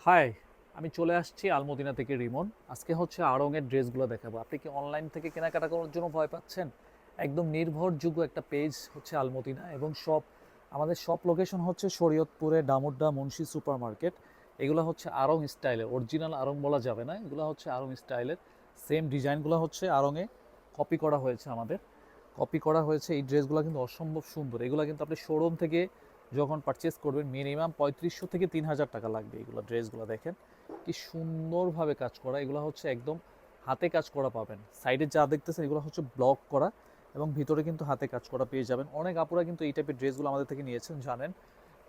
High, আমি চলে আসছি আলমদিনা থেকে রিমন। আজকে হচ্ছে আড়ংয়ের ড্রেসগুলো দেখাবো। আপনি কি অনলাইন থেকে কেনাকাটা করার জন্য ভয় পাচ্ছেন? একদম নির্ভরযোগ্য একটা পেজ হচ্ছে আলমদিনা, এবং আমাদের সব লোকেশন হচ্ছে শরীয়তপুরে ডামুড্ডা মুন্সি সুপার মার্কেট। এগুলো হচ্ছে আড়ং স্টাইলের, অরিজিনাল আড়ং বলা যাবে না, এগুলো হচ্ছে আড়ং স্টাইলের। সেম ডিজাইনগুলো হচ্ছে আড়ংয়ে কপি করা হয়েছে আমাদের। কপি করা হয়েছে। এই ড্রেসগুলো কিন্তু অসম্ভব সুন্দর। এগুলো কিন্তু আপনি শোরুম থেকে যখন পারচেস করবেন মিনিমাম 3500 থেকে 3000 টাকা লাগবে। এগুলো ড্রেসগুলো দেখেন কি সুন্দরভাবে কাজ করা। এগুলো হচ্ছে একদম হাতে কাজ করা পাবেন। সাইডে যা দেখতেছেন এগুলো হচ্ছে ব্লক করা, এবং ভিতরে কিন্তু হাতে কাজ করা পেয়ে যাবেন। অনেক আপুরা কিন্তু এই টাইপের ড্রেসগুলো আমাদের থেকে নিয়েছেন, জানেন।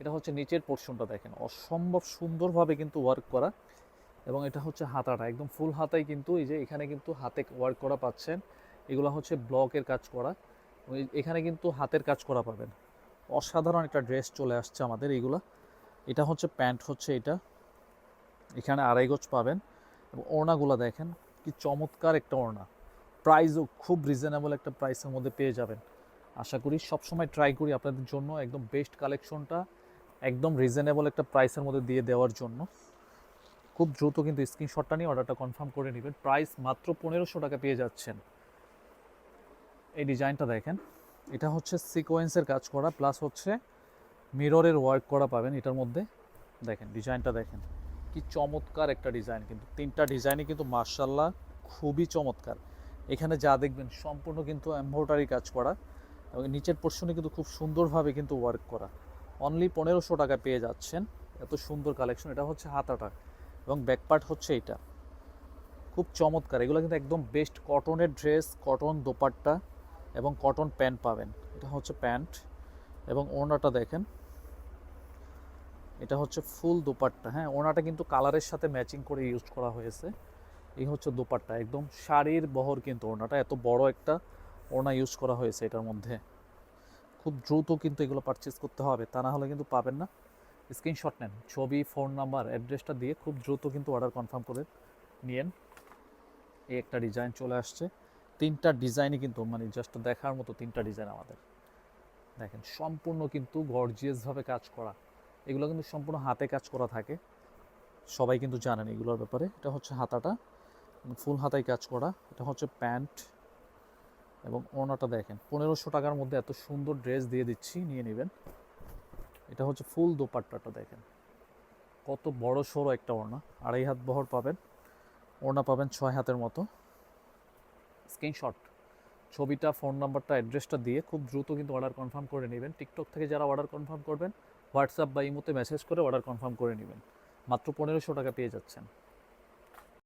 এটা হচ্ছে নিচের পোর্শনটা দেখেন, অসম্ভব সুন্দরভাবে কিন্তু ওয়ার্ক করা। এবং এটা হচ্ছে হাতাটা একদম ফুল হাতাই, কিন্তু এই যে এখানে কিন্তু হাতে ওয়ার্ক করা পাচ্ছেন। এগুলো হচ্ছে ব্লকের কাজ করা। এখানে কিন্তু হাতের কাজ করা পাবেন। অসাধারণ একটা ড্রেস চলে আসছে আমাদের এইগুলা। এটা হচ্ছে প্যান্ট, হচ্ছে এটা, এখানে আড়াই গজ পাবেন। এবং ওড়নাগুলো দেখেন কি চমৎকার একটা ওড়না। প্রাইসও খুব রিজনেবল একটা প্রাইসের মধ্যে পেয়ে যাবেন। আশা করি সবসময় ট্রাই করি আপনাদের জন্য একদম বেস্ট কালেকশনটা একদম রিজনেবল একটা প্রাইসের মধ্যে দিয়ে দেওয়ার জন্য। খুব দ্রুত কিন্তু স্ক্রিনশটটা নিয়ে অর্ডারটা কনফার্ম করে নেবেন। প্রাইস মাত্র 1500 টাকা পেয়ে যাচ্ছেন। এই ডিজাইনটা দেখেন, এটা হচ্ছে সিকোয়েন্সের কাজ করা প্লাস হচ্ছে মিররের ওয়ার্ক করা পাবেন এটার মধ্যে। দেখেন ডিজাইনটা দেখেন কি চমৎকার একটা ডিজাইন, কিন্তু তিনটা ডিজাইনই কিন্তু মার্শাল্লাহ খুবই চমৎকার। এখানে যা দেখবেন সম্পূর্ণ কিন্তু এমব্রয়ডারি কাজ করা, এবং নিচের পোর্শনে কিন্তু খুব সুন্দরভাবে কিন্তু ওয়ার্ক করা। অনলি 1500 টাকা পেয়ে যাচ্ছেন এত সুন্দর কালেকশন। এটা হচ্ছে হাতাটা, এবং ব্যাকপার্ট হচ্ছে এটা। খুব চমৎকার। এগুলো কিন্তু একদম বেস্ট কটনের ড্রেস, কটন দোপাট্টা এবং কটন প্যান্ট পাবেন। এটা হচ্ছে প্যান্ট, এবং ওড়নাটা দেখেন, এটা হচ্ছে ফুল দোপাট্টা। হ্যাঁ, ওড়নাটা কিন্তু কালারের সাথে ম্যাচিং করে ইউজ করা হয়েছে। এই হচ্ছে দোপাট্টা, একদম শাড়ির বহর কিন্তু ওড়নাটা, এত বড় একটা ওড়না ইউজ করা হয়েছে এটার মধ্যে। খুব দ্রুত কিন্তু এগুলো পারচেস করতে হবে, তা না হলে কিন্তু পাবেন না। স্ক্রিনশট নেন, ছবি, ফোন নাম্বার, অ্যাড্রেসটা দিয়ে খুব দ্রুত কিন্তু অর্ডার কনফার্ম করে নিয়েন। এই একটা ডিজাইন চলে আসছে। তিনটা ডিজাইনই কিন্তু মানে জাস্ট দেখার মতো তিনটা ডিজাইন আমাদের। দেখেন সম্পূর্ণ কিন্তু গর্জিয়াসভাবে কাজ করা। এগুলো কিন্তু সম্পূর্ণ হাতে কাজ করা থাকে, সবাই কিন্তু জানেন এগুলোর ব্যাপারে। এটা হচ্ছে হাতাটা, ফুল হাতায় কাজ করা। এটা হচ্ছে প্যান্ট, এবং ওড়নাটা দেখেন। 1500 টাকার মধ্যে এত সুন্দর ড্রেস দিয়ে দিচ্ছি, নিয়ে নেবেন। এটা হচ্ছে ফুল দোপাট্টাটা দেখেন কত বড় সড়ো একটা ওড়না, আড়াই হাত বহর পাবেন। ওড়না পাবেন 6 হাতের মতো। স্ক্রিনশট, ছবিটা, ফোন নাম্বারটা, অ্যাড্রেসটা দিয়ে খুব দ্রুত কিন্তু অর্ডার কনফার্ম করে নেবেন। টিকটক থেকে যারা অর্ডার কনফার্ম করবেন হোয়াটসঅ্যাপ বা ইমোতে মেসেজ করে অর্ডার কনফার্ম করে নেবেন। মাত্র 1500 টাকা পেয়ে যাচ্ছেন।